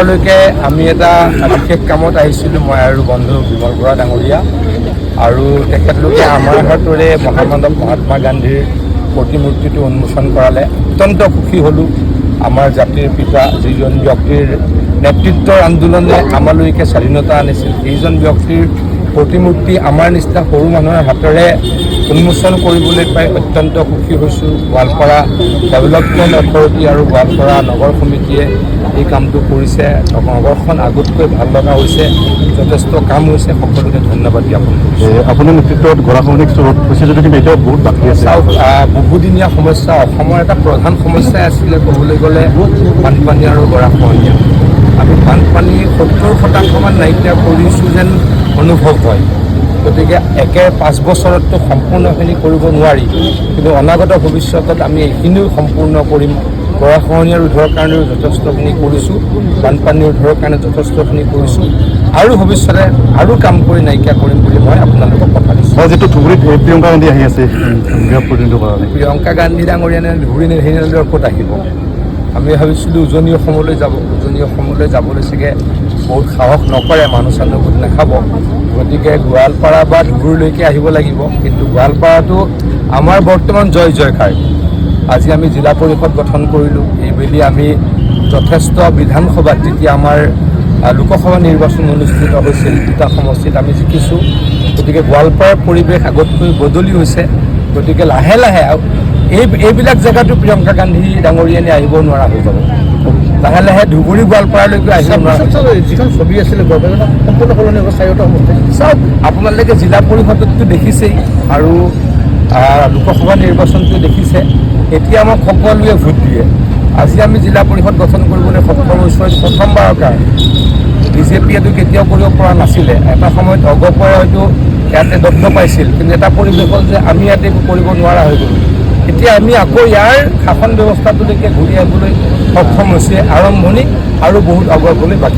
গোৱালপাৰালৈকে আমি এটা বিশেষ কামত আহিছিলোঁ, মই আৰু বন্ধু বিমল বৰা ডাঙৰীয়া, আৰু তেখেতলোকে আমাৰ হাতৰে মহামানৱ মহাত্মা গান্ধীৰ প্ৰতিমূৰ্তিটো উন্মোচন কৰালে। অত্যন্ত সুখী হ'লোঁ। আমাৰ জাতিৰ পিতা যিজন ব্যক্তিৰ নেতৃত্বৰ আন্দোলনে আমালৈকে স্বাধীনতা আনিছিল, সেইজন ব্যক্তিৰ প্ৰতিমূৰ্তি আমাৰ নিচিনা সৰু মানুহৰ হাতেৰে উন্মোচন কৰিবলৈ পাই অত্যন্ত সুখী হৈছোঁ। গোৱালপাৰা ডেভেলপমেণ্ট অথৰিটি আৰু গোৱালপাৰা নগৰ সমিতিয়ে এই কামটো কৰিছে। নগৰখন আগতকৈ ভাল লগা হৈছে, যথেষ্ট কাম হৈছে। সকলোকে ধন্যবাদ জ্ঞাপন কৰিছোঁ। আপোনাৰ নেতৃত্বত গৰাখহনীয়া ৰোধ হৈছে যদিও কিন্তু এতিয়াও বহুত বাকী আছে। বহুদিনীয়া সমস্যা, অসমৰ এটা প্ৰধান সমস্যাই আছিলে ক'বলৈ গ'লে বানপানী আৰু গৰাখহনীয়া। আমি বানপানী 70% নাইকিয়া কৰিছোঁ যেন অনুভৱ হয়। গতিকে 5 বছৰততো সম্পূৰ্ণখিনি কৰিব নোৱাৰি, কিন্তু অনাগত ভৱিষ্যতত আমি এইখিনিও সম্পূৰ্ণ কৰিম। গৰাখহনীয়া ৰোধৰ কাৰণেও যথেষ্টখিনি কৰিছোঁ, বানপানী ৰোধৰ কাৰণে যথেষ্টখিনি কৰিছোঁ, আৰু ভৱিষ্যতে আৰু কাম কৰি নাইকিয়া কৰিম বুলি মই আপোনালোকক কথা দিছোঁ। যিটো ধুবুৰীত প্ৰিয়ংকা গান্ধী আহি আছে প্ৰতিনিধিত্ব কাৰণে, প্ৰিয়ংকা গান্ধী ডাঙৰীয়ানে ধুবুৰী নেহেৰিয়ালৈ ক'ত আহিব? আমি ভাবিছিলোঁ উজনি অসমলৈ যাব। উজনি অসমলৈ যাবলৈ চাগে বহুত সাহস নকৰে, মানুহ চানুহ গোট নাখাব। গতিকে গোৱালপাৰা বা ধুবুৰীলৈকে আহিব লাগিব। কিন্তু গোৱালপাৰাটো আমাৰ বৰ্তমান জয় জয়কাৰ। আজি আমি জিলা পৰিষদ গঠন কৰিলোঁ। এইবেলি আমি যথেষ্ট বিধানসভাত, যেতিয়া আমাৰ লোকসভা নিৰ্বাচন অনুষ্ঠিত হৈছিল, 2টা সমষ্টিত আমি জিকিছোঁ। গতিকে গোৱালপাৰাৰ পৰিৱেশ আগতকৈ বদলি হৈছে। গতিকে লাহে লাহে এইবিলাক জেগাতো প্ৰিয়ংকা গান্ধী ডাঙৰীয়ানে আহিব নোৱাৰা হৈ যাব। লাহে লাহে ধুবুৰী গোৱালপাৰালৈকে আহিব নোৱাৰা। যিখন ছবি আছিলে সম্পূৰ্ণ সলনি হ'ব 4টা সমষ্টি। চাওক, আপোনালোকে জিলা পৰিষদতো দেখিছেই, আৰু লোকসভা নিৰ্বাচনটো দেখিছে। এতিয়া আমাক সকলোৱে ভোট দিয়ে। আজি আমি জিলা পৰিষদ গঠন কৰিবলৈ সক্ষম হৈছোঁ প্ৰথমবাৰৰ কাৰণে। বিজেপিয়েতো কেতিয়াও কৰিব পৰা নাছিলে। এটা সময়ত অগপৰে হয়তো ইয়াতে দগ্ধ পাইছিল, কিন্তু এটা পৰিৱেশ হ'ল যে আমি ইয়াতে একো কৰিব নোৱাৰা হৈ গ'লোঁ। এতিয়া আমি আকৌ ইয়াৰ শাসন ব্যৱস্থাটোলৈকে ঘূৰি আহিবলৈ সক্ষম হৈছে। আৰম্ভণি আৰু বহুত অগ্ৰগতি বাকী।